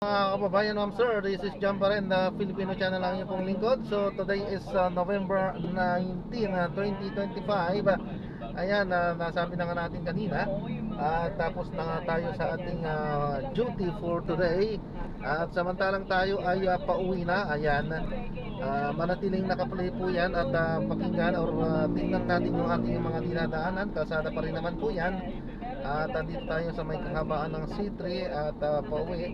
Mga kababayan, ma'am sir, this is John pa rin, the Filipino channel lang yung pong lingkod. So today is November 19, 2025. Ayan, nasabi na nga natin kanina. Tapos na nga tayo sa ating duty for today. At samantalang tayo ay pauwi na. Ayan, manatiling nakaplay po yan. At pakinggan or tingnan natin yung ating mga dinadaanan. Kalsada pa rin naman po yan. At dito tayo sa may kahabaan ng C3 at pauwi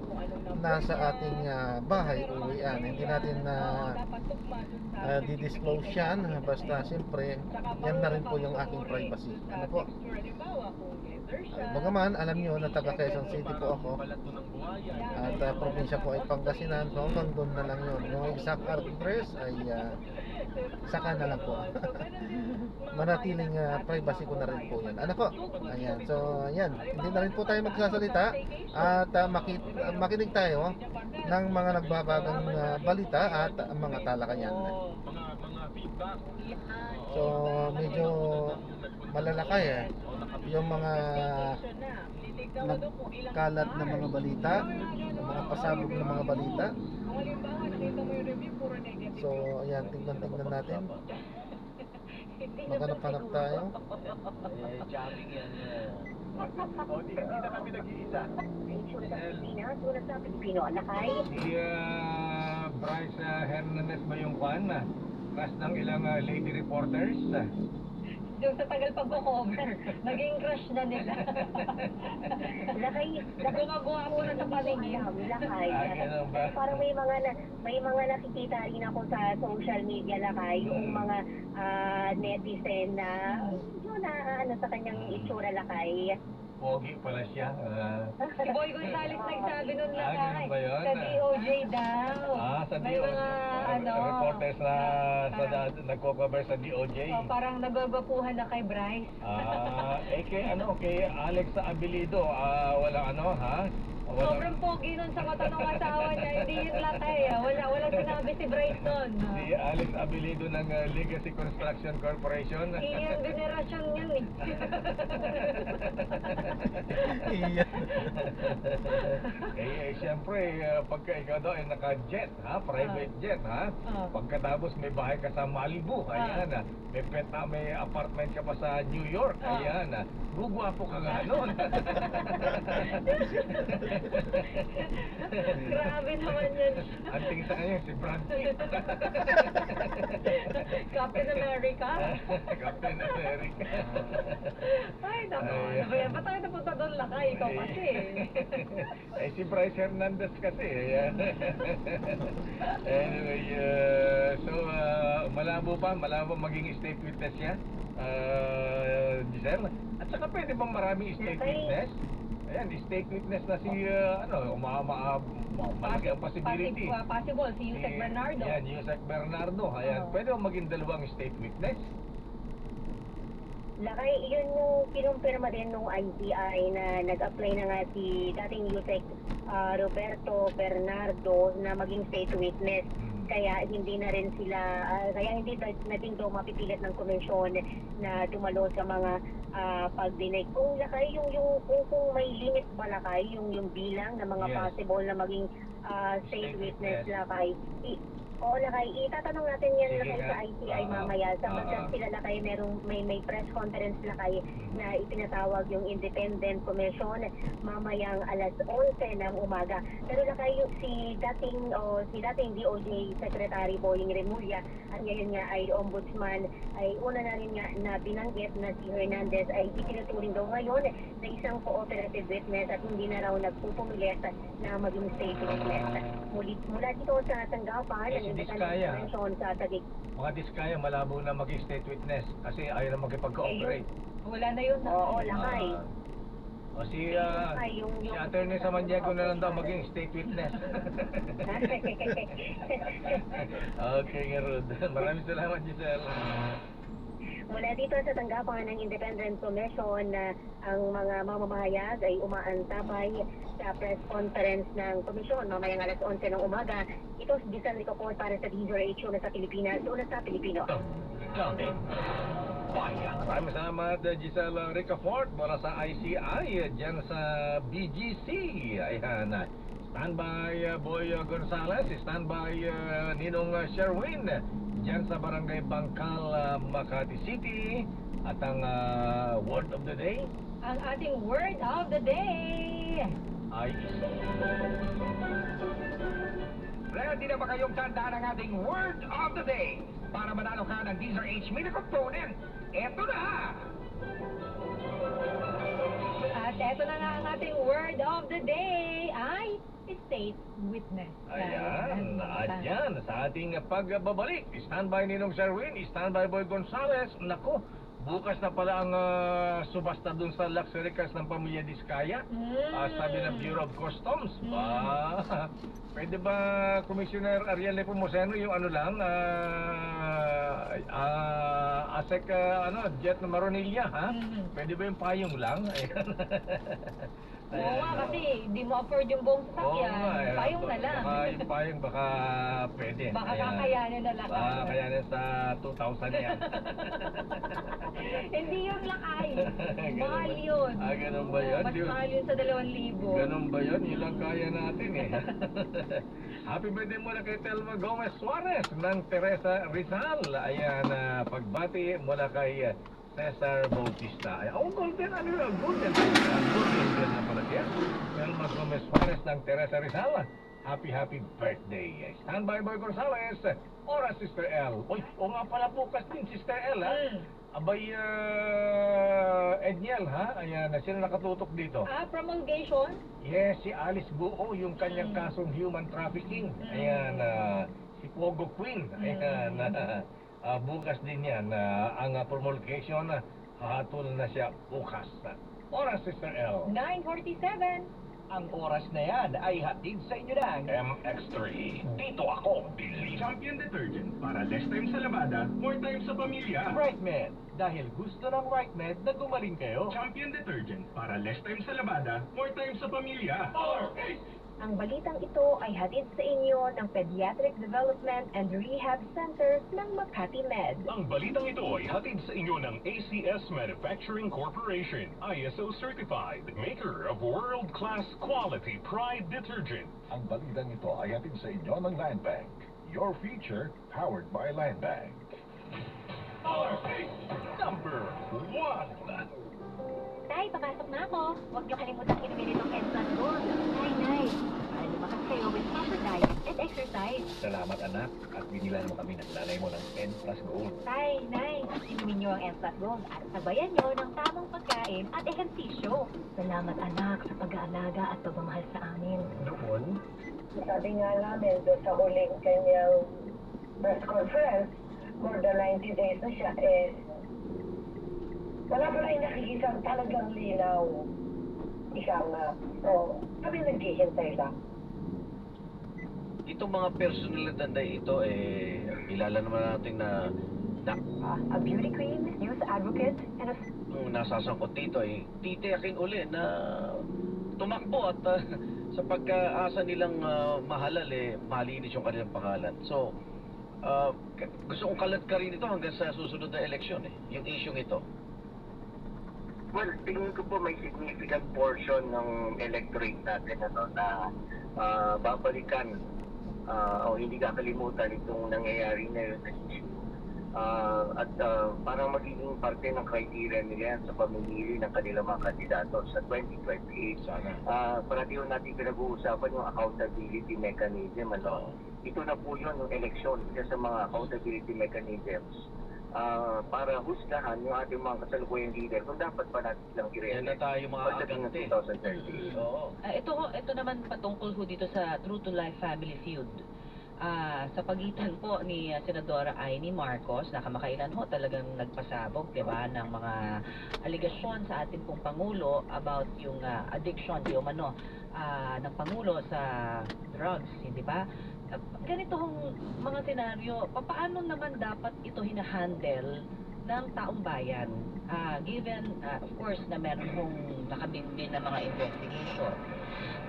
nasa ating bahay uwian. Hindi natin di-disclose yan, basta siyempre yan na rin po yung aking privacy. Ano po? Bagaman alam nyo na taga Quezon City po ako at probinsya po ay Pangasinan, so hanggang doon na lang yun. Yung exact address ay saka na lang po. Manatiling privacy ko na rin po yan. Ano po? Ayan, so ayan, hindi na rin po tayo magsasalita at makinig tayo ng mga nagbabagang balita at mga talakayan. So medyo malalakay yung mga nagkalat na mga balita, yung mga pasabog na mga balita. So ayan, tingnan natin. Maghanap-hanap tayo. Hindi na kami nag-iisa. Si Bryce Hernandez ba yung kwan? Crush ng ilang lady reporters? Yung sa tagal pag-cover, naging crush na nila. Gumagawa muna sa paningin. Lakay. Ganun ba? Parang may mga nakikita rin ako sa social media, Lakay, yung mga netizen na yun na sa kanyang itsura, Lakay. Pogi pala siya. Si Boy Gonzales nagsabi nun na ganun ba yun? sa DOJ daw. Sa May DOJ. mga Reporters na nagko-cover sa DOJ. parang nagbabapuhan na kay Bryce. Kay Alex Abilido, ha? Sobrang pogi nun sa mata ng asawa niya, hindi yun lakay. Wala sinabi si Bryce nun. Si Alex Abilido ng Legacy Construction Corporation. Iyan, venerasyon yun eh. Iyan. Siyempre, pagka ikaw daw ay naka-jet, private jet, pagkatapos may bahay ka sa Malibu, ayan, may apartment ka pa sa New York, ayan, gugwapo ka nga nun. Grabe naman yan. Ang tingin sa kanya, si Brad Pitt. Captain America? Captain America. Ay, naku. Ano ba yan? Ba't tayo napunta doon lakay? Ikaw kasi. Si Bryce Hernandez kasi. Anyway, malabo maging state witness yan, Giselle. At saka pwede bang maraming state witness? Ayan, state witness na si, malaki ang possibility. Possible, si Yusek Bernardo. Ayan, Yusek Bernardo. Ayan, pwede bang maging dalawang state witness? Lakay, yun yung kinumpirma din nung ICI na nag-apply na nga si dating Yusek Roberto Bernardo na maging state witness. Kaya hindi na rin sila, kaya hindi na din daw mapipilit ng komisyon na dumalo sa mga pagdinig. Kung lakay, kung may limit ba lakay, yung bilang ng mga possible na maging state witness lakay. Oo, lakay. Itatanong natin yan lakay sa ICI mamaya. Samantalang sila lakay, may press conference lakay na ipinatawag yung Independent Commission mamayang alas 11 ng umaga. Pero lakay, si dating DOJ Secretary Boying Remulla at ngayon nga ay Ombudsman ay una na rin nga na binanggit na si Hernandez ay itinuturing daw ngayon na isang cooperative witness at hindi na raw nagpupumilit na maging state witness. Mula dito sa tanggapan, Diskaya. Mga Diskaya, malabo na maging state witness kasi ayaw na magkipag-cooperate. Wala na yun. Oo, lakay. Si Attorney Samaniego na lang daw maging state witness. Okay, Rod. Maraming salamat, Giselle. Mula dito sa tanggapan ng Independent Commission na ang mga mamamahayag ay umaantabay sa press conference ng komisyon mamayang alas 11 ng umaga. Ito si Giselle Ricoport para sa DZRH na sa Pilipinas, una sa Pilipino. Maraming salamat, Giselle Ricoport mula sa ICI dyan sa BGC. Ayan, Standby Boy Gonzales, standby Ninong Sherwin dyan sa Barangay Bangkal, Makati City. At ang word of the day Ang ating word of the day. ay ready na ba kayong tandaan ang ating word of the day? Para manalo ka ng Deezer H mini component, eto na! At eto na nga ang ating word of the day ay state witness. Ayan, at yan, sa ating pagbabalik, standby Ninong Sherwin, standby Boy Gonzales. Nako, bukas na pala ang subasta dun sa luxury cars ng pamilya Diskaya. Sabi ng Bureau of Customs. Pwede ba, Commissioner Ariel Nepomuceno, yung ano lang, ASEC, jet na Maronilla, ha? Pwede ba yung payong lang? Ayan. Oo nga, kasi di mo afford yung buong sasakyan. Payong na lang. Baka yung payong baka pwede. Baka Ayan. kakayanin na lang. Kakayanin sa 2,000 yan. Hindi yung lakay. Ganun Mahal ba? yun. Ganun ba yun? Mas mahal yun sa 2,000. Ganun ba yun? Yun lang kaya natin eh. Happy birthday muna kay Telma Gomez Suarez ng Teresa Rizal. Ayan, pagbati mula kay Cesar Bautista. Ay, golden, ano yun? Golden na pala siya. Telma Gomez Suarez ng Teresa Rizal. Happy birthday. Standby Boy Gonzales. Oras, Sister L. Uy, o nga pala bukas din, Sister L, ha? Abay, Edniel, ha? Ayan, sino nakatutok dito? Promulgation? Yes, si Alice Buo, yung kanyang kasong human trafficking. Ayan, si Pogo Queen. Ayan, bukas din yan. Ang promulgation, hahatol na siya bukas. Oras, Sister L. 9:47. Ang oras na yan ay hatid sa inyo ng MX3. Dito ako, Billy. Champion Detergent para less time sa labada, more time sa pamilya. Brightmed. Dahil gusto ng Brightmed na gumaling kayo. Champion Detergent para less time sa labada, more time sa pamilya. Ang balitang ito ay hatid sa inyo ng Pediatric Development and Rehab Center ng Makati Med. Ang balitang ito ay hatid sa inyo ng ACS Manufacturing Corporation, ISO certified, maker of world-class quality Pride detergent. Ang balitang ito ay hatid sa inyo ng Land Bank. Your future, powered by Land Bank. Number 1. Tay, papasok na ako. Huwag niyo kalimutan inumin itong Enplas Gold. Nay, para lumakas kayo with proper diet and exercise. Salamat anak, at binilan mo kami ng nanay mo ng N Plus Gold. Tay, inumin niyo ang Enplas Gold at sabayan niyo ng tamang pagkain at ehersisyo. Salamat anak sa pag-aalaga at pagmamahal sa amin. Doon, Sabi nga namin doon sa huling kanyang press conference, more than 90 days na siya, wala pa rin nakikita talagang linaw. Ika nga. So, kami naghihintay lang. Itong mga personalidad na ito, kilala naman natin na A beauty queen, youth advocate, and a nung nasasangkot dito titiyakin uli na tumakbo at sa pagkaasa nilang mahalal malinis yung kanilang pangalan. So, gusto kong kalat ka rin ito hanggang sa susunod na eleksyon yung isyong ito. Well, tingin ko po may significant portion ng electorate natin na babalikan o hindi kakalimutan itong nangyayari na yun at parang magiging parte ng criteria nila yan sa pamimili ng kanilang mga kandidato sa 2028. sana. Parati yung natin pinag-uusapan yung accountability mechanism. Ito na po yun, yung election, isa sa mga accountability mechanisms. Para husgahan yung ating mga kasalukuyang leader kung dapat pa natin silang Yan na tayo mga agante. 2030. Oo. Ito naman patungkol ho dito sa True to Life Family Feud. Sa pagitan po ni Senadora Amy Marcos na kamakailan ho talagang nagpasabog, 'di ba, ng mga aligasyon sa ating pong pangulo about yung addiction di umano ng pangulo sa drugs, hindi ba? Ganito hong mga senaryo, paano naman dapat ito hinahandle ng taong bayan? Given, of course, na meron hong nakabimbing na mga investigation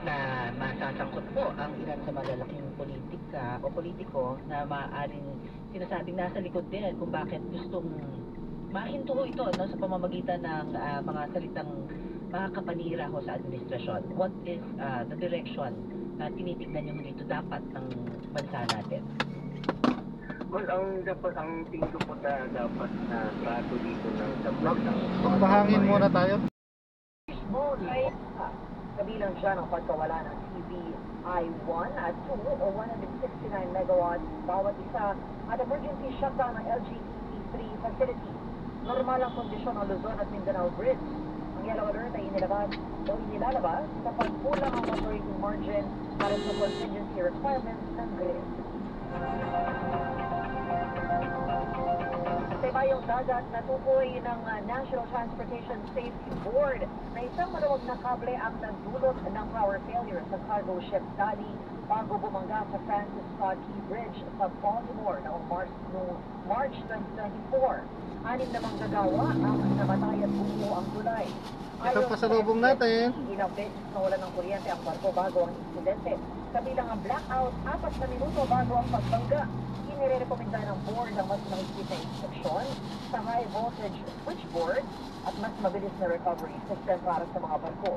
na masasangkot po ang ilan sa malalaking politika o politiko na maaaring sinasabing nasa likod din kung bakit gustong mahinto ito sa pamamagitan ng mga salitang makakapanira ho sa administrasyon. What is the direction na tinitignan nyo dito dapat ng bansa natin? Well, ang tingin ko po na dapat na trato dito ng support ng Magpahangin muna tayo. Kabilang dyan ang pagkawala ng TVI-1 at 2 o 169 megawatts bawat isa at emergency shutdown ng LGEC3 facility. Normal ang kondisyon ng Luzon at Mindanao Bridge. Ang yellow alert ay inilalabas kapag kulang ang operating margin para sa contingency requirements ng grid. Sa ibayong dagat, natukoy ng National Transportation Safety Board na isang maluwag na kable ang nagdulot ng power failure sa cargo ship Dali bago bumangga sa Francis Scott Key Bridge sa Baltimore noong March 2024. 6 na manggagawa ang namatay at bumuo ang tulay. Ito pasalubong natin. Ilang beses nawalan ng kuryente ang barko bago ang insidente. Kabilang ang blackout, 4 na minuto bago ang pagbangga. Inirekomenda ng board ang mas mahigpit na instruksyon sa high voltage switchboard at mas mabilis na recovery system para sa mga barko.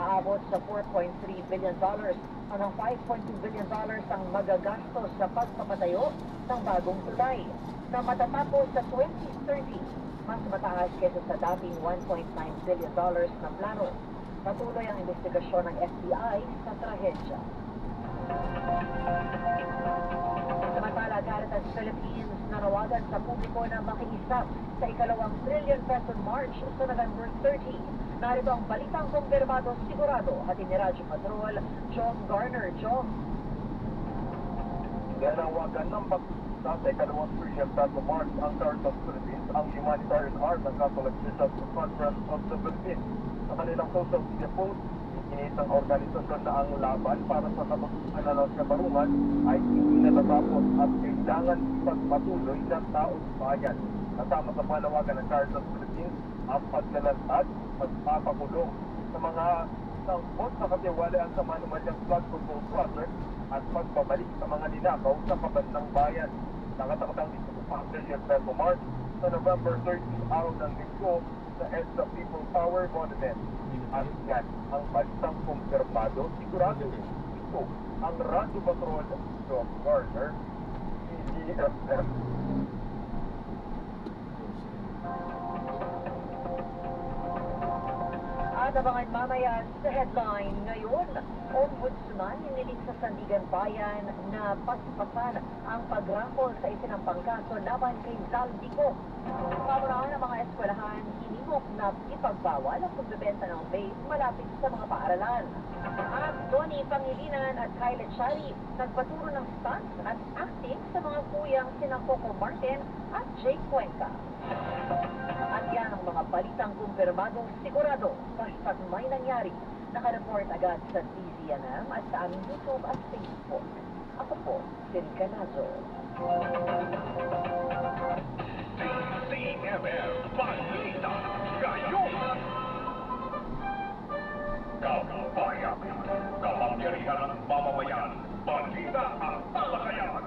Aabot sa $4.3 billion hanggang $5.2 billion ang magagastos sa pagpapatayo ng bagong tulay na matatapos sa 2030, mas mataas kaysa sa dating $1.9 billion na plano. Patuloy ang investigasyon ng FBI sa trahedya. Samantala, Caritas Philippines nanawagan sa publiko na makiisa sa ikalawang trillion peso march sa November 30. Narito ang balitang kumpirmado sigurado at ni Radyo Patrol, John Garner. John. Nanawagan ng sa ikalawang trillion peso march ang Caritas Philippines, ang humanitarian arm ng Catholic Bishops Conference of the Philippines. Sa kanilang social media post, inisang organisasyon na ang laban para sa kabutusan ng kabarungan ay hindi natatapos at kailangan ipagpatuloy ng taong bayan. Kasama sa panawagan ng Caritas Philippines ang paglalantad, pagpapakulong sa mga sangkot sa katiwalaan sa manumalyang flood control project at pagbabalik sa mga ninakaw sa kabandang bayan. Nakatakdang dito sa Trillion Peso March sa November 30 araw ng linggo sa EDSA People Power Monument. At yan ang balitang kumpirmado sigurado. Ito ang Radyo Patrol, John Garner, CDFM. At abangan mamaya sa headline ngayon, Ombudsman hiniling sa Sandigan Bayan na paspasan ang pagrangkol sa isinampang kaso laban kay Zaldico. Pamunahan ng mga eskwelahan, hinimok na ipagbawal ang pagbebenta ng vape malapit sa mga paaralan. At Donnie Pangilinan at Kyle Echari nagpaturo ng stunts at acting sa mga kuyang sina Coco Martin at Jake Cuenca. At yan ang mga balitang kumpirmado sigurado basta't may nangyari. Nakareport agad sa DZNM at sa aming YouTube at Facebook. Ako po, Sirica Nazo. DZNM Balita Ngayon! Kabayan, kapangyarihan ng mamamayan, balita at talakayan.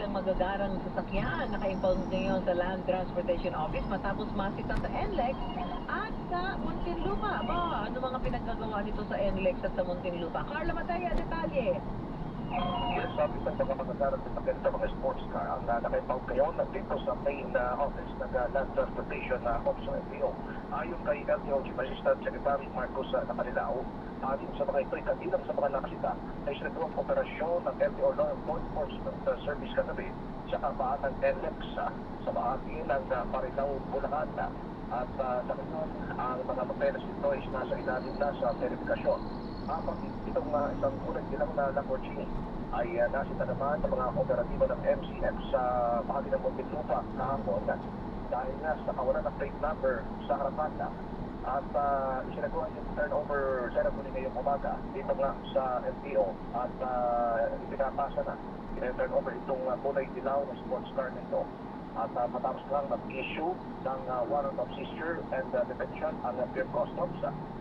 Magagarang sasakyan naka-impound ngayon sa Land Transportation Office matapos masita sa NLEX at sa Muntinlupa. Ba, ano mga pinaggagawa nito sa NLEX at sa Muntinlupa? Carla Mataya, detalye. Yes, sabi sa mga magagarang sasakyan sa mga sports car ang naka-impound ngayon dito sa main office ng Land Transportation Office ng LTO. Ayon kay LTO Chief Assistant Secretary Marcos Nakalilao, ayon sa mga ito'y kabilang sa mga nakita ay sinagawang operasyon ng LTO Law Enforcement Service katabi sa kabaan ng NLEX sa bahagi ng Marilao, Bulacan. At sa ngayon, ang mga papeles nito ay nasa ilalim na sa verifikasyon. Habang itong isang unang ilang na Lamborghini ay nasita naman ng mga operatibo ng MCF sa bahagi ng Muntinlupa kahapon dahil nga sa kawalan ng plate number sa harapan at isinagawa yung turnover ceremony ngayong umaga dito nga sa LTO at ipinapasa na turnover itong kulay dilaw na sports car nito at matapos lang mag-issue ng warrant of seizure and detention ang Bureau Customs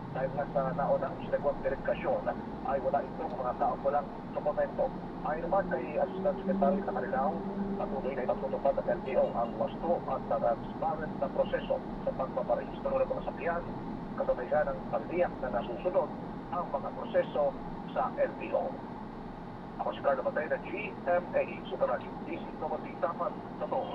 dahil nga sa naunang isinagawang verifikasyon ay wala itong mga kaukulang dokumento. Ayon naman kay Assistant Secretary Nakalilao, patuloy na ipatutupad ng LTO ang wasto at transparent na proseso sa pagpaparehistro ng mga sakyan, kasabayan ng pagdiyak na nasusunod ang mga proseso sa LTO. Ako si Carlo Matay na GMA Super Radio. This is Novosti Tapat, Totoo.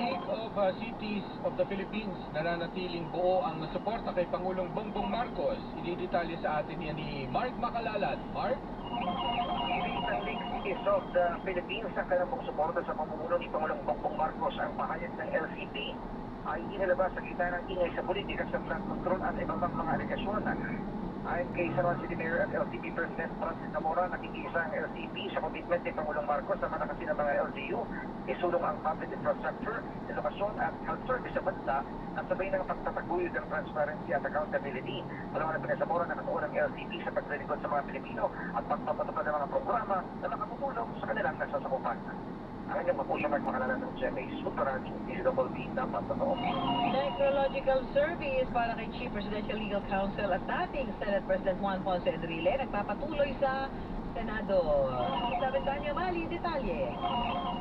League of Cities of the Philippines nananatiling buo ang suporta kay Pangulong Bongbong Marcos. Inidetalye sa atin yan ni Mark Makalalat. Mark? Ang League Cities of the Philippines sa kanang suporta sa pamumuno ni Pangulong Bongbong Marcos ang pahayag ng LCP ay inilabas sa gitna ng ingay sa politika sa flood control at iba pang mga aligasyon. Ayon kay San Juan City Mayor at LCP President Francis Zamora, nakikisa ang LCP sa commitment ni Pangulong Marcos sa matakasin ng mga LGU, isulong ang public infrastructure, edukasyon at health service sa bansa at sabay ng pagtataguyod ng transparency at accountability. Malaman na Zamora nakatuon ng LCP sa paglilingkod sa mga Pilipino at pagpapatupad ng mga programa na nakatutulong sa kanilang nasasakupan. Ang inyong mapuso magmakalalan ng GMA Super Radio, DCWB, dapat totoo. Necrological Service para kay Chief Presidential Legal Counsel at dating Senate President Juan Ponce Enrile nagpapatuloy sa Senado. Sa Bendanyo Mali, detalye.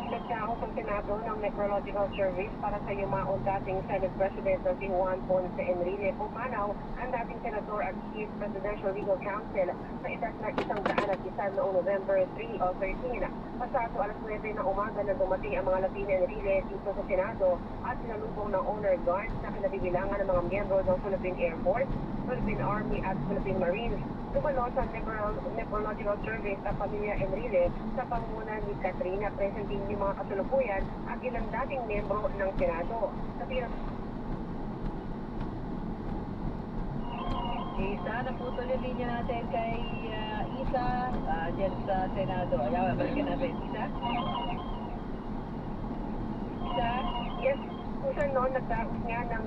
Nagkaroon sa Senado ng Necrological Service para sa yumaong dating Senate President na si Juan Ponce Enrile. Pumanaw ang dating Senador at Chief Presidential Legal Counsel sa edad na 101 noong November 3 o 13. Pasado alas 9 na umaga na dumating ang mga Latina Enrile dito sa Senado at sinalubong ng honor guard na kinabibilangan ng mga miyembro ng Philippine Air Force, Philippine Army at Philippine Marines. Dumalo sa Necrological Service sa pamilya Enrile sa pangunguna ni Katrina, presenting yung mga kasalukuyan at ilang dating miyembro ng Senado. Sa Isa, naputol yung linya natin kay Isa, dyan sa Senado. Ayaw, balikan natin. Isa? Isa? Yes, kung noon nagdaos nga ng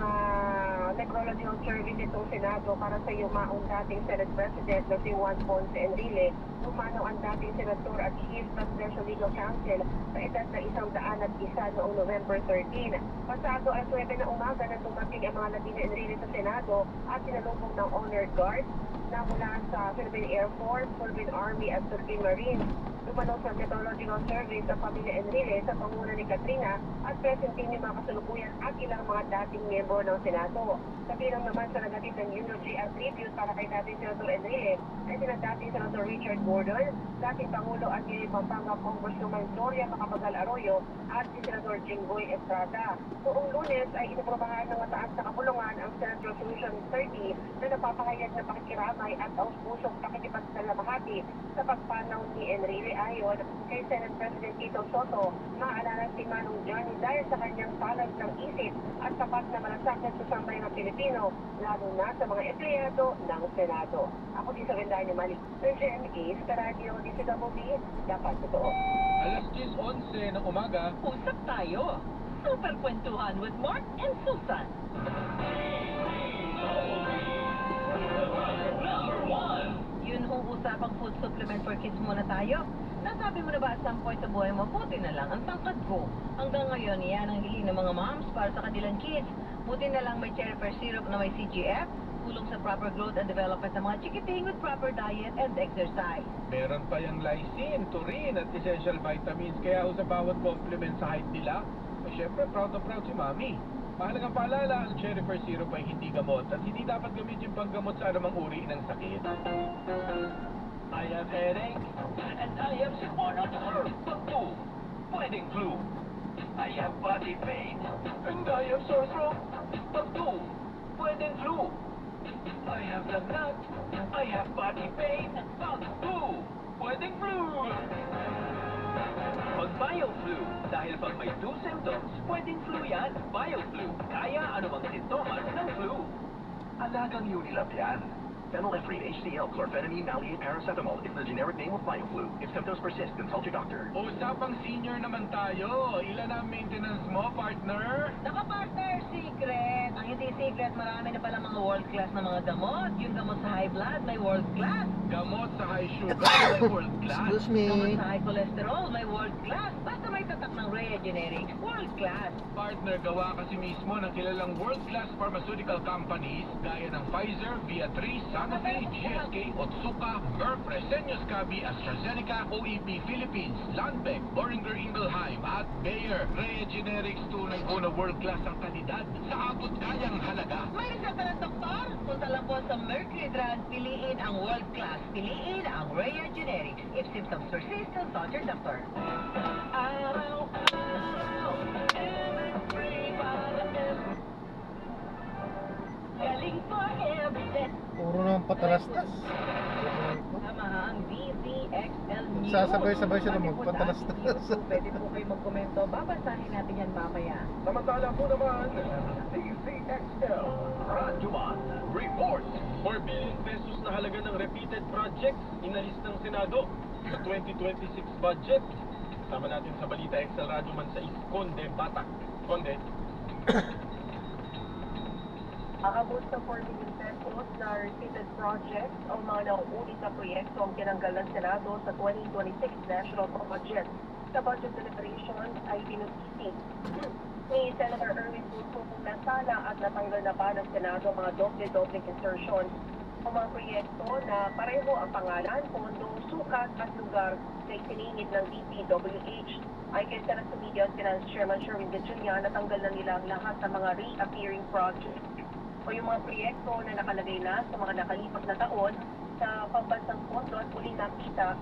Necrological Service itong Senado para sa yumaong dating Senate President na si Juan Ponce Enrile. Umano ang dating Senador at Chief Presidential Legal Counsel sa edad na 101 noong November 13. Pasado alas 9 na umaga na dumating ang mga Latina Enrile sa Senado at sinalubong ng honor guard na mula sa Philippine Air Force, Philippine Army at Philippine Marines. Dumalo sa Necrological Service sa pamilya Enrile sa panguna ni Katrina at presenting yung mga kasalukuyan at ilang mga dating miyembro ng Senado. Kabilang naman sa nagatid ng eulogy at tribute para kay dating Senador Enrile ay sina dating Senador Richard Gordon, dating Pangulo at yung Pampanga Congresswoman Gloria Macapagal Arroyo at si Senador Jinggoy Estrada. Noong Lunes ay inaprobahan ng mataas na kapulungan ang Senate Resolution 30 na napapahayag na pakikiramay at aus-pusong pakikipagsalamahati sa pagpanaw ni Enrile. Ayon kay Senate President Tito Soto, maalala si Manong Johnny dahil sa kanyang palad ng isip at tapat na malasakit sa sambayan ng Pilipino, lalo na sa mga empleyado ng Senado. Ako din sa Bendanyo Mali, ng GMA sa Radio DCWB, dapat totoo. Alas 10:11 ng umaga. Usap tayo. Super Kwentuhan with Mark and Susan. Yun ho, usapang food supplement for kids muna tayo. Nasabi mo na ba at some point sa buhay mo, buti na lang ang tangkad ko. Hanggang ngayon, yan ang hiling ng mga moms para sa kanilang kids. Buti na lang may cherry pear syrup na may CGF, tulong sa proper growth and development ng mga chikiting with proper diet and exercise. Meron pa yung lysine, taurine at essential vitamins. Kaya ho sa bawat compliment sa height nila, syempre proud na proud si Mami. Mahalagang paalala, ang cherry pear syrup ay hindi gamot at hindi dapat gamitin panggamot sa anumang uri ng sakit. I have headache, and I have simonotol. Pagtu, pwedeng flu. I have body pain, and I have sore throat. Pagtu, pwedeng flu. I have lagnat. I have body pain. Flu. Pwedeng flu. Pag bio-flu, dahil pag may 2 symptoms, pwedeng flu yan. Bio-flu, kaya anumang sintomas ng flu. Alagang Unilab yan. Phenylephrine HCl, chlorphenamine, maleate, paracetamol is the generic name of BioFlu. If symptoms persist, consult your doctor. Usapang senior naman tayo. Ilan ang maintenance mo, partner? Naka-partner, secret. Ang hindi secret, marami na pala mga world-class na mga gamot. Yung gamot sa high blood, may world-class. Gamot sa high sugar, may world-class. Excuse me. Gamot sa high cholesterol, may world-class. Basta may tatak ng Rhea Generics, world-class. Partner, gawa kasi mismo ng kilalang world-class pharmaceutical companies gaya ng Pfizer, Viatris, Sanofi, GSK, Otsuka, Merck, Fresenius Kabi, AstraZeneca, OEP Philippines, Lundbeck, Boehringer Ingelheim at Bayer. Rhea Generics tunay po na world-class ang kalidad sa abot kayang halaga. May reseta ng doktor? Punta lang po sa Mercury Drug, piliin ang world-class, piliin ang Rhea Generics. If symptoms persist, consult your doctor. Galing for everything. Puro naman patalastas. Samahang DZXL News. Sasabay-sabay sila magpatalastas. Pwede po kayo magkomento. Babasahin natin yan mamaya. Samantala po naman, DZXL Radyoman Report. 4 billion pesos na halaga ng repeated projects inalis ng Senado sa 2026 budget. Sama natin sa Balita XL Radyoman sa Conde, Batak. Conde. Aabot sa 4 million pesos na repeated projects o mga nauulit na proyekto ang tinanggal ng Senado sa 2026 national budget. Sa budget deliberations ay pinusisi ni Senator Erwin Tulfo na sala at natanggal na pa ng Senado mga doble-doble insertions o mga proyekto na pareho ang pangalan, pondo, sukat at lugar na isiningit ng DPWH. Ay kay Senate Committee on Finance Chairman Sherwin Gatchalian, natanggal na nila ang lahat ng mga reappearing projects o yung mga proyekto na nakalagay na sa mga nakalipas na taon sa pambansang pondo at muling nakita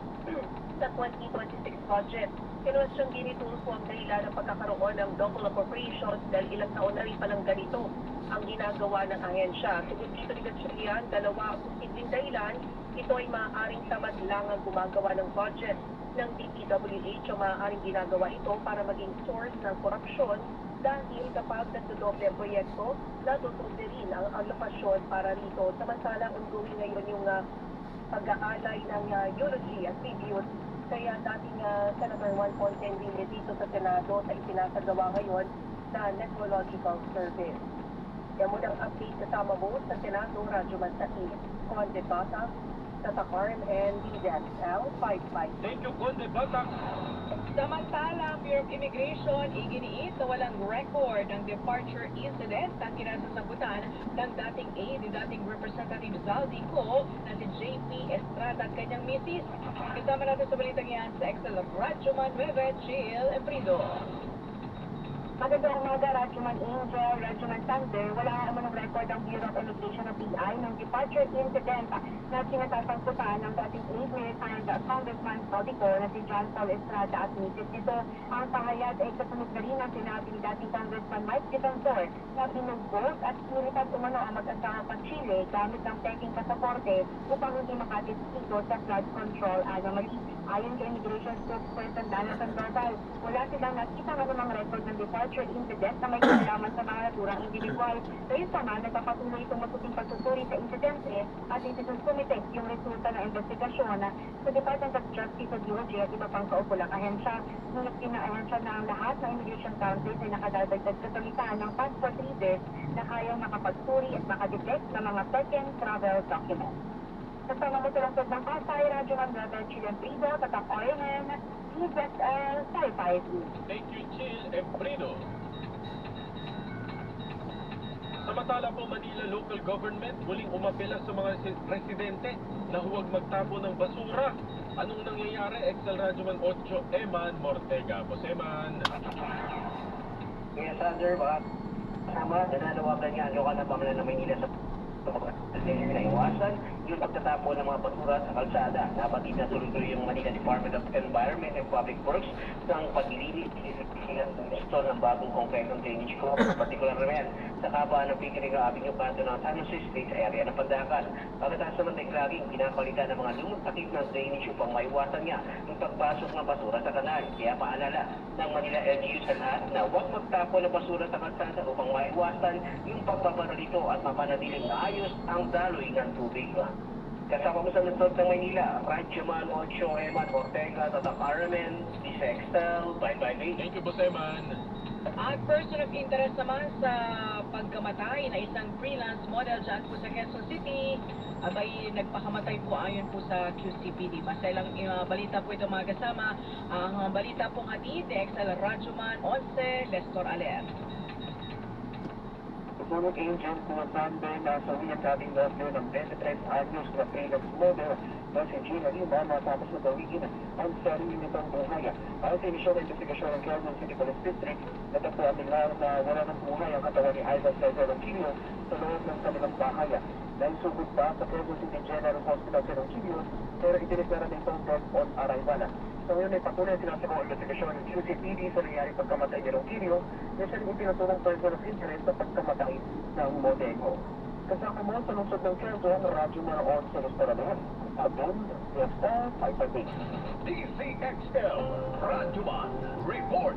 sa 2026 budget. Kinwestiyon din ni Tulfo ang dahilan ng pagkakaroon ng double appropriations dahil ilang taon na rin palang ganito ang ginagawa ng ahensya. Tugod dito ni Gatchalian, dalawa ang posibleng dahilan. Ito ay maaaring tamad lang ang gumagawa ng budget ng DPWH o maaaring ginagawa ito para maging source ng korupsyon dahil kapag nagdodoble ang proyekto, natutundi rin ang alokasyon para rito. Samantala, ongoing ngayon yung pag-aalay ng eulogy at tribute kaya dating Senator 1.10 billion dito sa Senado sa isinasagawa ngayon na Nephrological Service. Yan mo ng update kasama mo sa Senado, Radyo Mansati, Conde Batak, Tatakarm, and DZXL 55. Thank you, Conde Batak. Samantala, ang Bureau of Immigration iginiit na walang record ng departure incident na kinasasabutan ng dating aide ni dating Representative Zaldico na si JP Estrada at kanyang misis. Kasama natin sa balitang yan sa Excel of Radyoman Nueve, Chill Emprido. Magandang umaga, Radyoman Angel, Radyoman Thunder. Wala nga naman ng record ang Bureau of Immigration o BI ng departure incident na sinasasangkutan ng dating aide ni Congressman Zaldico na si John Paul Estrada at misis nito. Ang pahayag ay kasunod na rin ang sinabi ni dating Congressman Mike Defensor na binugbog at sinilitan umano ang mag-asawa pang Chile gamit ng peking pasaporte upang hindi makadisito sa flood control anomaly. Ayon kay Immigration Spokesperson Dana Sandoval, wala silang nakita ng anumang record ng departure incident na may kinalaman sa mga naturang individual. Kaya sama, nagpapatuloy itong matuting pagsusuri sa insidente at itinusumitek yung resulta ng investigasyon sa Department of Justice o DOJ at iba pang kaukulang ahensya. Ngunit pinaahensya na ang lahat ng immigration countries ay nakadadagdag sa salitaan ng passport readers na kayang makapagsuri at makadetect ng mga second travel documents. Kasama mo silang ng Pasay, Radyoman Nueve, Chill Emprido, Tatak OMN, DZXL 55. Thank you, Chill Emprido. Samantala po, Manila local government muling umapela sa mga residente na huwag magtapo ng basura. Anong nangyayari? Excel Radyoman 8, Eman Mortega. Boss Eman. Kaya Sander, baka kasama, nananawagan nga ang lokal na pamalan ng Maynila sa naiwasan yung pagtatapon ng mga basura sa kalsada. Nabatid na tuloy-tuloy yung Manila Department of Environment and Public Works ng paglilinis install ng bagong konkretong drainage co, partikular naman sa kabaan ng Pickering Avenue, kanto ng San Jose Street sa area ng Pandakan. Pagkatapos naman ay laging pinapalitan ng mga lumang takip ng drainage upang maiwasan niya yung pagpasok ng basura sa kanal. Kaya paalala ng Manila LGU sa lahat na huwag magtapon ng basura sa kalsada upang maiwasan yung pagbabara nito at mapanatiling maayos ang daloy ng tubig. Kasama mo sa lungsod ng Maynila, Radyoman, Ocho, Eman, Ortega, Tatak Aramen, Lisa Excel, Bye-Bye. Thank you, Boss Eman. At person of interest naman sa pagkamatay na isang freelance model dyan po sa Quezon City, abay nagpakamatay po ayon po sa QCPD. Basta ilang balita po ito mga kasama. Ang balita pong hatid ni Excel Radyoman, 11, Lestor Alert. Susunod agent na Sunday na sa uwi ang dating gawin ng 23 anyos na freelance model na si Gina Lima matapos na gawin ang sarili nitong buhay. Ayon sa inisyon ng investigasyon ng Quezon City Police District, natagpuan nila na wala ng buhay ang katawan ni Ivan Cesar Ronquillo sa loob ng kanilang bahay. Naisugod pa sa Quezon City General Hospital si Ronquillo pero itiniglara nitong death on arrival. So ngayon ay patuloy sinasagawa ang investigasyon ng QCPD sa nangyari pagkamatay ni Ronquillo na siya rin ipinatulong person of interest sa pagkamatay ng Modeco. Kasama mo sa lungsod ng Quezon, Radyo Maraon sa Restaurant. Abon, Fiesta, 558. DCXL, Radyoman, Report.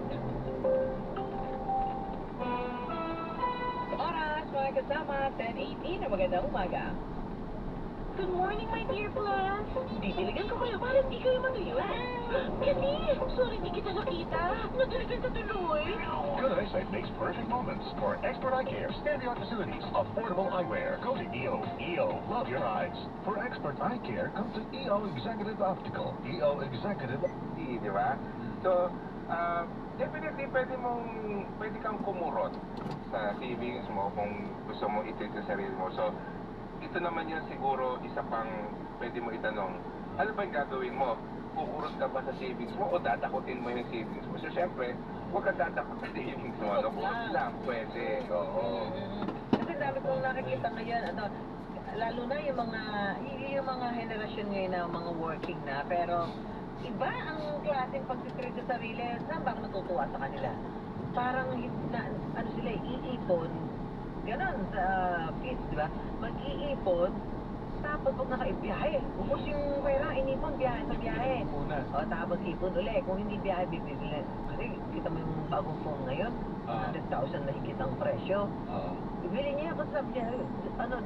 Oras mga kasama, 10:18 na magandang umaga. Good morning, my dear plants. Didiligan ko kayo para hindi kayo mangiwan. Kasi, sorry hindi kita nakita. Nadiligan ka tuloy. Good eyesight makes perfect moments for expert eye care, state-of-the-art facilities, affordable eyewear. Go to EO. EO, love your eyes. For expert eye care, come to EO Executive Optical. EO Executive. Di ba? So, definitely pwede kang kumurot sa savings mo kung gusto mo i-treat sa sarili mo. So, ito naman yun siguro isa pang pwede mo itanong. Ano ba yung gagawin mo? Kukurot ka ba sa savings mo o dadakutin mo yung savings mo? So, syempre, huwag ka dadakot sa savings mo. Ano, kurot lang, pwede. Oo. Kasi dami kong nakikita ngayon, lalo na yung mga henerasyon ngayon na mga working na, pero iba ang klaseng pagtitreat sa sarili. Saan ba ako natutuwa sa kanila? Parang, sila, iipon, ganon sa kids, di ba? Mag-iipon, tapos pag nakaibiyahe, ubos yung pera, inipon, biyahe sa biyahe. O, tapos ipon ulit. Kung hindi biyahe, bibili. Kasi kita mo yung bagong phone ngayon, 100,000 na higit ang presyo. Bibili niya, kasi sabi niya,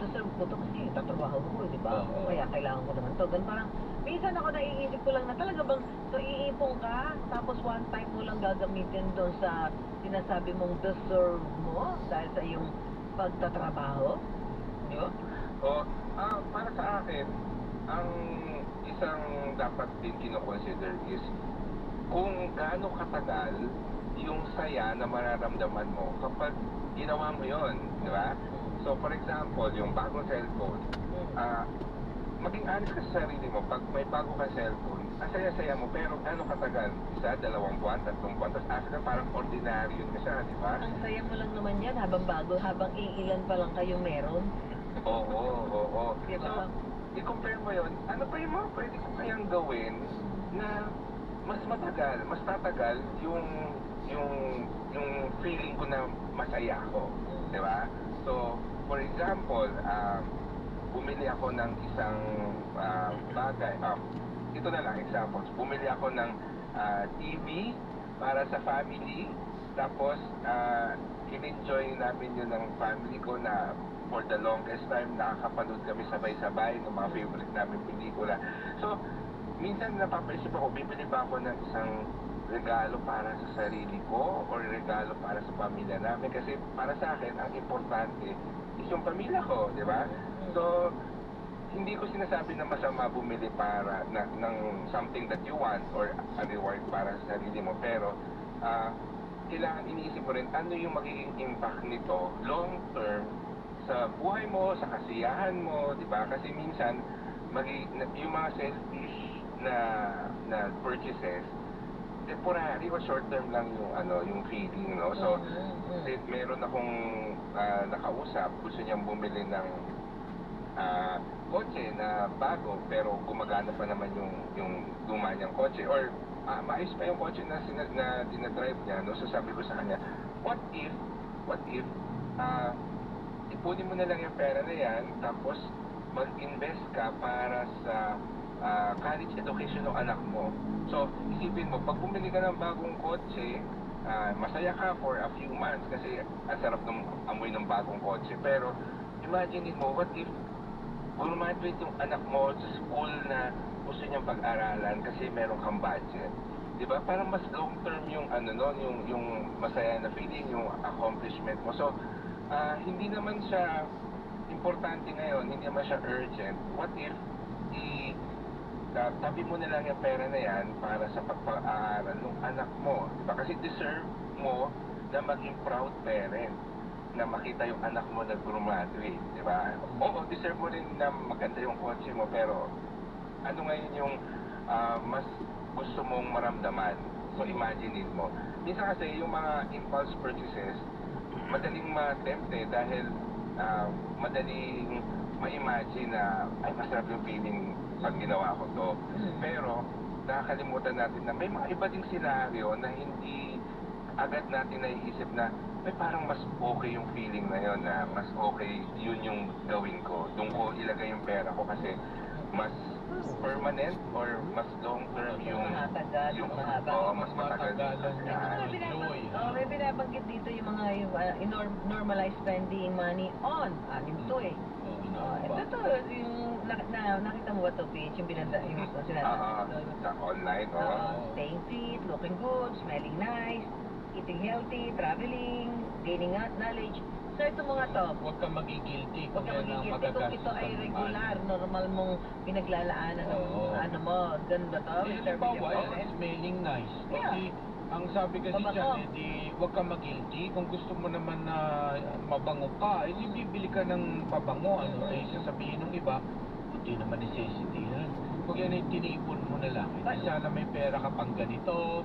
deserve ko to kasi tatrabaho ko, di ba? Kaya kailangan ko naman to. Ganun parang, minsan ako naiisip ko lang na talaga bang, so iipon ka, tapos one time mo lang gagamitin doon sa sinasabi mong deserve mo dahil sa iyong pagtatrabaho? Di ba? Para sa akin, ang isang dapat din kinoconsider is kung gaano katagal yung saya na mararamdaman mo kapag ginawa mo yon, di ba? So, for example, yung bagong cellphone, maging honest ka sa sarili mo, pag may bago ka cellphone, ang saya-saya mo, pero gaano katagal? 1, 2 buwan, 3 buwan, tapos after parang ordinaryo na siya, di ba? Ang saya mo lang naman yan habang bago, habang iilan pa lang kayong meron. Oo. Diba? So, i-compare mo yun, ano pa yung mga pwede ko kayang gawin na mas matagal, mas tatagal yung feeling ko na masaya ako, di ba? So, for example, bumili ako ng isang bagay, ito na lang examples, bumili ako ng TV para sa family, tapos in-enjoy namin yun ng family ko na for the longest time nakakapanood kami sabay-sabay ng mga favorite namin pelikula. So, minsan napapaisip ako, bibili ba ako ng isang regalo para sa sarili ko or regalo para sa pamilya namin? Kasi para sa akin, ang importante is yung pamilya ko, di ba? So, hindi ko sinasabi na masama bumili para ng something that you want or a reward para sa sarili mo. Pero, kailangan iniisip mo rin ano yung magiging impact nito long term sa buhay mo, sa kasiyahan mo, di ba? Kasi minsan, yung mga selfish na purchases, temporary o short term lang yung feeling, no? So, meron akong nakausap, gusto niyang bumili ng kotse na bago pero gumagana pa naman yung luma niyang kotse or maayos pa yung kotse na dinadrive niya, no? So sabi ko sa kanya, what if ipunin mo na lang yung pera na yan tapos mag-invest ka para sa college education ng anak mo. So isipin mo, pag bumili ka ng bagong kotse, masaya ka for a few months kasi ang sarap ng amoy ng bagong kotse, pero imagine mo, what if graduate yung anak mo sa school na gusto niyang pag-aralan kasi meron kang budget. 'Di ba? Parang mas long term yung yung masaya na feeling, yung accomplishment mo. So, hindi naman siya importante ngayon, hindi naman siya urgent. What if tabi mo na lang yung pera na yan para sa pagpag-aaral ng anak mo. Diba? Kasi deserve mo na maging proud parent na makita yung anak mo na graduate, di ba? Oo, deserve mo rin na maganda yung kotse mo, pero ano ngayon yung mas gusto mong maramdaman? So imagine mo. Minsan kasi yung mga impulse purchases, madaling ma-tempt dahil madaling ma-imagine na ay masarap yung feeling pag ginawa ko to. Pero nakakalimutan natin na may mga iba ding senaryo na hindi agad natin naiisip na may parang mas okay yung feeling na yun, na mas okay yun yung gawin ko. Doon ko ilagay yung pera ko kasi mas permanent or mas long term yung mas matagal. May binabanggit dito yung mga normalized spending money on to eh. Ito yung nakita mo ba ito, Paige? Yung sinasabi sa online, staying fit, looking good, smelling nice, eating healthy, traveling, gaining knowledge. So ito mga to, huwag kang magigilty kung ito ay regular, normal mong pinaglalaanan ng ganda to. Halimbawa, smelling nice. Kasi ang sabi kasi dyan, huwag kang magilty. Kung gusto mo naman na mabango ka, bibili ka ng pabango. Sasabihin ng iba, hindi naman necessity yan. Kung yan ay tinipon mo na lang. Sana may pera ka pang ganito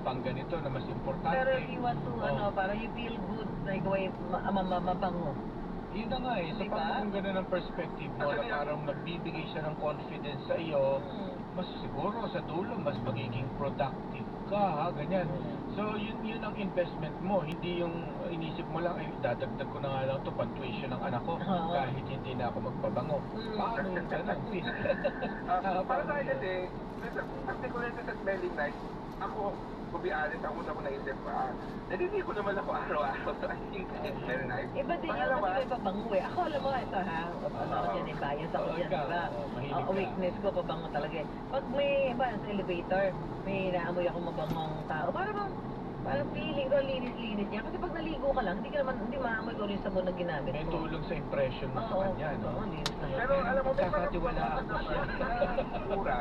na mas importante. Pero if you want to, para you feel good, like way mabango. Yun na nga kung gano'n ang perspective mo, na parang nagbibigay siya ng confidence sa iyo, mas siguro sa dulo, mas magiging productive ka, ganyan. So, yun ang investment mo, hindi yung inisip mo lang, dadagdag ko na nga lang ito, pang-tuition ng anak ko, kahit hindi na ako magpabango. Paano yung ganun? Para sa akin kasi, particular sa smelling nice, ako, to be honest, ang una ko naisip, hindi ko naman ako araw-araw, so I think it's very nice. Iba din yung kasi may pabango eh. Ako, alam mo, ito ha, bias ako dyan, diba? Weakness ko, pabango talaga eh. Pag may, sa elevator, may naamoy ako mabangong tao, parang feeling ko, linis-linis niya. Kasi pag naligo ka lang, hindi maamoy ko rin sabon na ginamit mo. May tulong sa impression mo sa kanya, no? Linis naman. Pero alam mo, kakatiwalaan ko siya. Mura,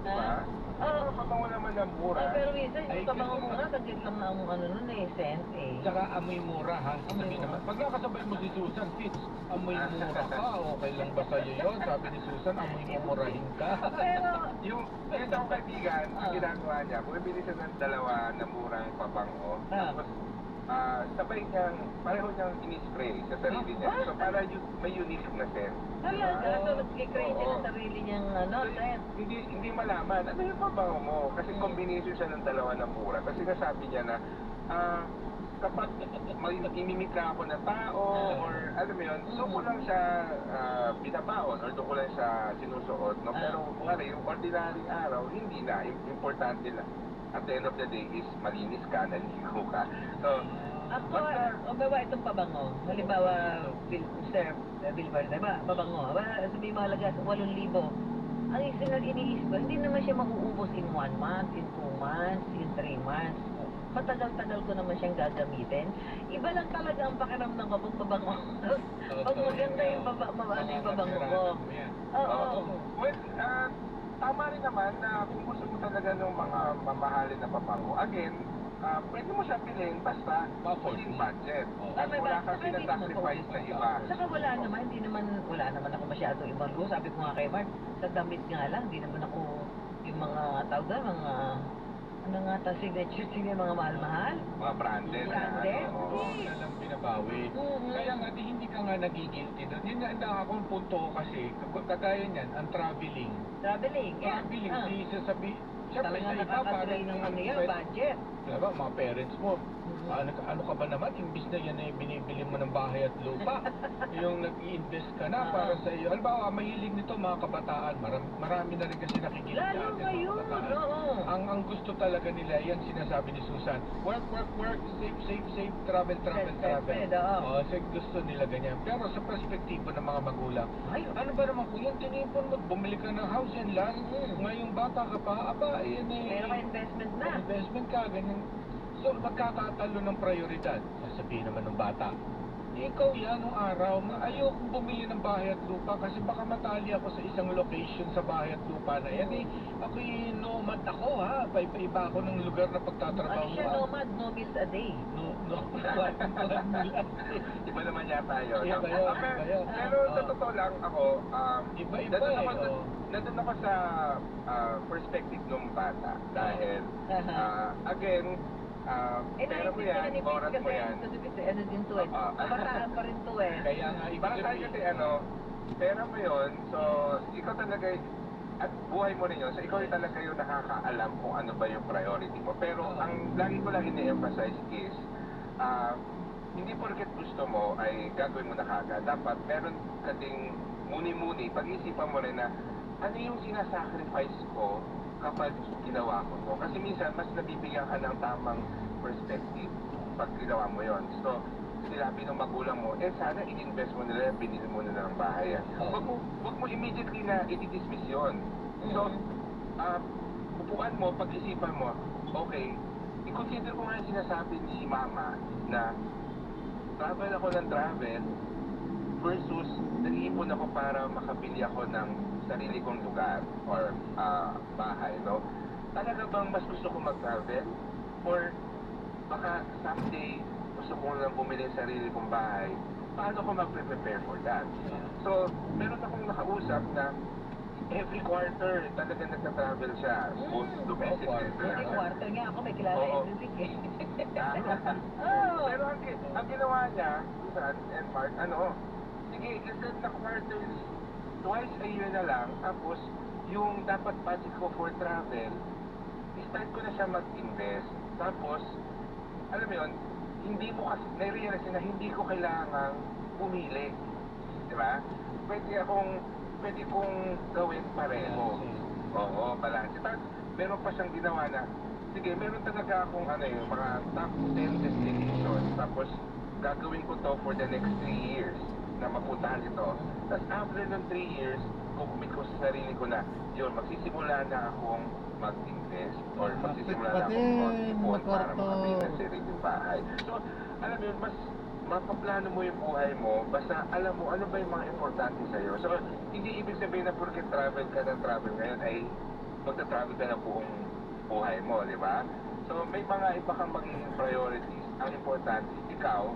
diba? Pabango naman ng mura. Pero minsan, yung pabango mura, saglit lang na ang scent eh. Tsaka amoy mura ha, sabi naman. Pag nakasabay mo si Susan, Fitz, amoy mura ka, okay lang ba sa'yo yun? Sabi ni Susan, amoy mumurahin ka. Pero, yung isang kaibigan, ang ginagawa niya, bumibili siya ng dalawa na murang pabango. Tapos, pareho niyang in-spray sa sarili niya. So, para may unique na scent. Talaga, so nag-create siya ng sarili niyang scent. Hindi malaman, ano yung pabango mo? Kasi combination siya ng dalawa na mura. Kasi nasabi niya na, kapag may imimika ako na tao, or alam mo yun, doon ko lang siya binabaon, or doon ko lang siya sinusuot. No? Pero, yung ordinary araw, hindi na. Importante lang. At the end of the day is malinis ka, naligo ka. So, itong pabango. Halimbawa, Sir Bilbar, diba? Pabango. Sabihin mo halaga, 8,000. Ang iniisip ko, hindi naman siya makuubos in 1 month, in 2 months, in 3 months. Matagal-tagal ko naman siyang gagamitin. Iba lang talaga ang pakiramdam ko pag pabango. Pag maganda yung pabango ko. Oo. Well, tama rin naman na kung gusto mo talaga ng mga mamahalin na pabango, again, pwede mo siya bilhin basta within budget. At wala ka sinasacrifice na iba. Saka wala naman ako masyadong ibang go. Sabi ko nga kay Mark, sa damit nga lang, di naman ako yung mga tawag na, mga Ano nga ta signature sino yung mga mahal-mahal? Mga branded na Branded? ano. Oo. Wala lang binabawi. Kaya nga, hindi ka nga nagigilty doon. Yun nga, ang akong punto ko kasi, kagaya niyan, ang traveling. Traveling, yeah. Traveling, di sasabi, siyempre Talaga sa iba, nakakatuloy ng ano yan, budget. Diba, mga parents mo, ano ka ba naman, imbis na yan ay binibili mo ng bahay at lupa, yung nag-i-invest ka na para sa iyo. Halimbawa, mahilig nito mga kabataan, marami na rin kasi nakikinig Lalo natin, ngayon, mga kabataan. oo. Ang gusto talaga nila, yan sinasabi ni Susan, work, save, travel. Oo. So gusto nila ganyan. Pero sa perspektibo ng mga magulang, ay, ano ba naman kung yan, tinipon mo, bumili ka ng house yan lang, ngayong bata ka pa, aba, yan eh. Meron ka investment na. Investment ka, ganyan. So, magkakatalo ng prioridad. Sasabihin naman ng bata, ikaw yan nung araw, ayokong bumili ng bahay at lupa kasi baka matali ako sa isang location sa bahay at lupa na yan. Eh, ako'y nomad ako ha. Iba ako ng lugar na pagtatrabaho. Ano siya nomad, no meals a day? Iba naman yata yun. Iba yun. Pero sa totoo lang ako, nandun ako sa perspective ng bata. Dahil, again, pera mo yan, oras mo yan. Ano din to eh. Kabataan pa rin to eh. Kaya nga, Para tayo kasi pera mo yun, so ikaw talaga, at buhay mo rin yun, so ikaw yung talaga yung nakakaalam kung ano ba yung priority mo. Pero ang lagi ko lang ini-emphasize is, hindi porket gusto mo ay gagawin mo na kagad. Dapat meron ka ding muni-muni, pag-isipan mo rin na ano yung sinasacrifice ko kapag ginawa ko to. Kasi minsan, mas nabibigyan ka ng tamang perspective pag ginawa mo yon. So, sinabi ng magulang mo, sana i-invest mo nila, binili mo nila ng bahay. Huwag mo immediately na i-dismiss yun. So, upuan mo, pag-isipan mo, okay, i-consider ko nga yung sinasabi ni mama na travel ako ng travel versus nag-iipon ako para makabili ako ng sarili kong lugar or bahay, no? Talaga bang mas gusto ko mag-travel? Or baka someday gusto ko lang bumili ng sarili kong bahay? Paano ko mag-prepare for that? So, meron akong nakausap na every quarter talaga nagta-travel siya. Both domestic and international. Every quarter nga ako, may kilala every week eh. Pero ang ginawa niya, Susan and Mark, sige, instead na quarters, twice a year na lang, tapos yung dapat budget ko for travel, start ko na siya mag-invest. Tapos, alam mo yun, hindi mo kasi, na-realize na hindi ko kailangang pumili. Di ba? Pwede kong gawin pareho. Oo, balance. Tapos, meron pa siyang ginawa na, sige, meron talaga akong mga top 10 destinations. Tapos, gagawin ko to for the next 3 years na mapuntahan ito. Tapos after ng 3 years, kukumit ko sa sarili ko na, yun, magsisimula na akong mag-invest or magsisimula na akong mag-ipon para makabili ng sariling bahay. So, alam mo yun, mas mapaplano mo yung buhay mo, basta alam mo ano ba yung mga importante sa'yo. So, hindi ibig sabihin na porque travel ka ng travel ngayon ay magta-travel ka na buong buhay mo, di ba? So, may mga iba kang magiging priorities. Ang importante, ikaw,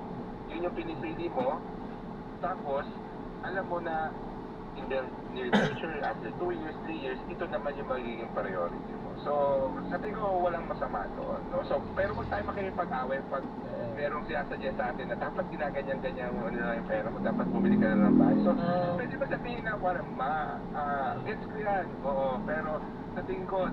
yun yung pinipili mo. Tapos, alam mo na in the near future, after 2 years, 3 years, ito naman yung magiging priority mo. So, sa tingin ko, walang masama doon. No? So, pero huwag tayo makikipag-away pag merong sinasuggest sa atin na dapat ginaganyan-ganyan mo na yung pera mo, dapat bumili ka na ng bahay. So, pwede ba sabihin na, gets ko yan. Oo, pero sa tingin ko,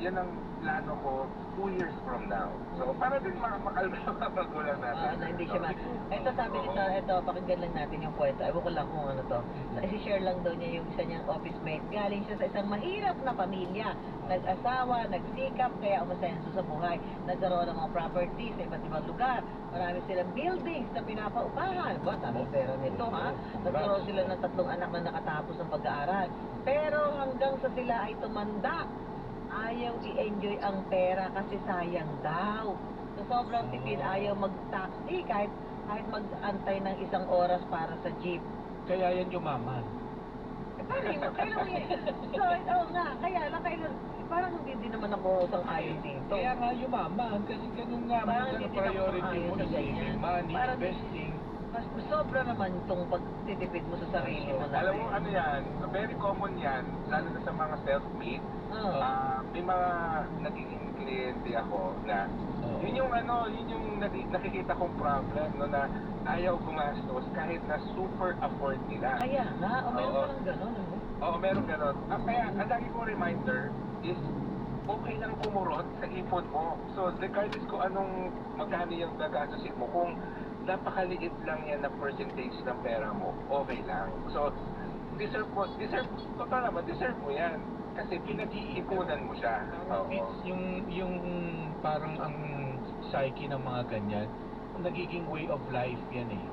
yan ang plano ko 2 years from now. So, para din makalma yung mga magulang natin. Hindi siya Ito sabi nito, pakinggan lang natin yung kwento. Ewan ko lang kung ano to. I-share lang daw niya yung isa niyang office mate. Galing siya sa isang mahirap na pamilya. Nag-asawa, nagsikap, kaya umasenso sa buhay. Nagkaroon ng mga properties sa iba't ibang lugar. Marami silang buildings na pinapaupahan. Ba, sabi pera nito ha. Nagkaroon sila ng 3 anak na nakatapos ng pag-aaral. Pero hanggang sa sila ay tumanda, ayaw i-enjoy ang pera kasi sayang daw. So sobrang tipid, ayaw mag-taxi kahit mag-antay ng 1 oras para sa jeep. Kaya yan yumaman. Paano yun? Kailan mo yan? So, kaya lang parang hindi din naman ako sang-ayon dito. Kaya nga yumaman, kasi ganun nga, parang minsan ang priority mo is saving money, investing. Mas sobra naman itong pagtitipid mo sa sarili mo na. Alam mo, ano yan, very common yan, lalo na sa mga self-made. May mga nagiging kliyente ako na, yun yung nakikita kong problem, no, na ayaw gumastos kahit na super afford nila. Kaya nga, meron pa lang gano'n. Oo, meron gano'n. Kaya, ang lagi kong reminder is, okay lang kumurot sa ipon mo. So, regardless kung anong magkano yung gagastusin mo, kung napakaliit lang yan na percentage ng pera mo, okay lang. So, deserve mo yan. Kasi pinag-iipunan mo siya. It's yung parang ang psyche ng mga ganyan, nagiging way of life yan eh.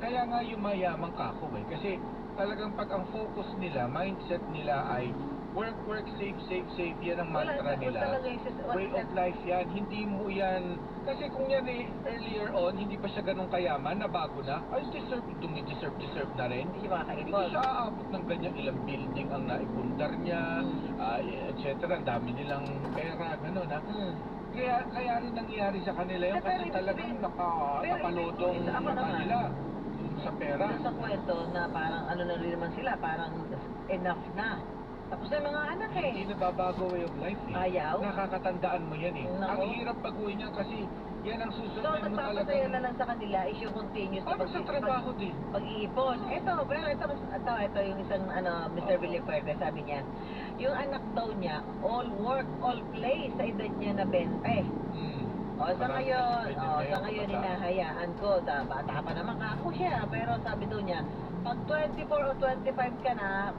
Kaya nga yung mayaman ka ako eh. Kasi talagang pag ang focus nila, mindset nila ay work, save, yan ang mantra nila. Way of life yan, hindi mo yan, kasi kung yan eh, earlier on, hindi pa siya ganun kayaman, na bago na, ay deserve na rin. Hindi siya aabot ng ganyan, ilang building ang naipundar niya, etc. Ang dami nilang pera, gano'n ha. Kaya rin nangyayari sa kanila yun, kasi talagang napalodong nila sa pera. Sa kwento na parang ano na rin naman sila, parang enough na. Tapos na mga anak eh. Hindi nababago way of life eh. Ayaw? Nakakatandaan mo yan eh. Nako. Ang hirap baguhin niya kasi yan ang susunod So, mo talaga. nagpapasaya na lang sa kanila is yung continuous na sa trabaho din. pag-iipon. Ito yung isang Mr. Villaferde, sabi niya, yung anak daw niya, all work, all play sa edad niya na 20. Sa ngayon hinahayaan ko, bata pa naman ako siya, pero sabi daw niya, pag 24 o 25 ka na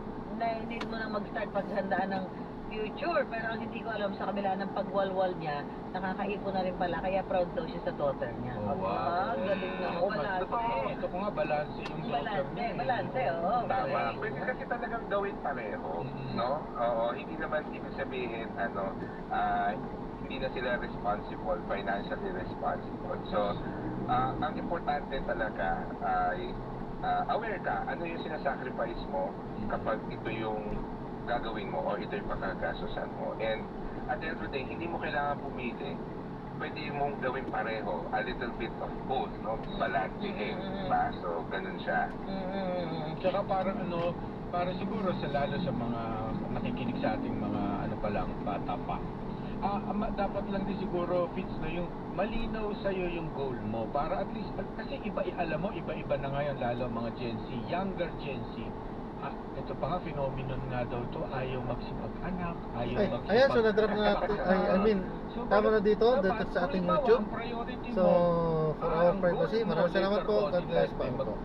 need mo na mag-start paghandaan ng future, pero ang hindi ko alam sa kabila ng pagwalwal niya, nakakaipon na rin pala, kaya proud daw siya sa daughter niya. Galing na mo, balanse. Ito ko nga, balanse yung daughter niya. Balanse, oo. Tama. Pwede kasi talagang gawin pareho, no? Oo, hindi naman ibig sabihin, hindi na sila responsible, financially responsible. So, ang importante talaga ay aware ka, ano yung sinasacrifice mo kapag ito yung gagawin mo o ito yung pagkagastusan mo. And at the end of the day, hindi mo kailangan pumili. Pwede mong gawin pareho, a little bit of both, no? Balansehin, diba? So, ganun siya. Tsaka parang para siguro lalo sa mga nakikinig sa ating mga bata pa. Dapat lang din siguro, Fitz, na yung malinaw sa'yo yung goal mo para at least, kasi alam mo, iba-iba na ngayon, lalo mga Gen Z, younger Gen Z. Ito pa nga, phenomenon nga daw to, ayaw magsipag-anak, Ayan, so na-drop na natin, tama na dito sa ating YouTube. So, for our privacy, maraming salamat po, God bless po.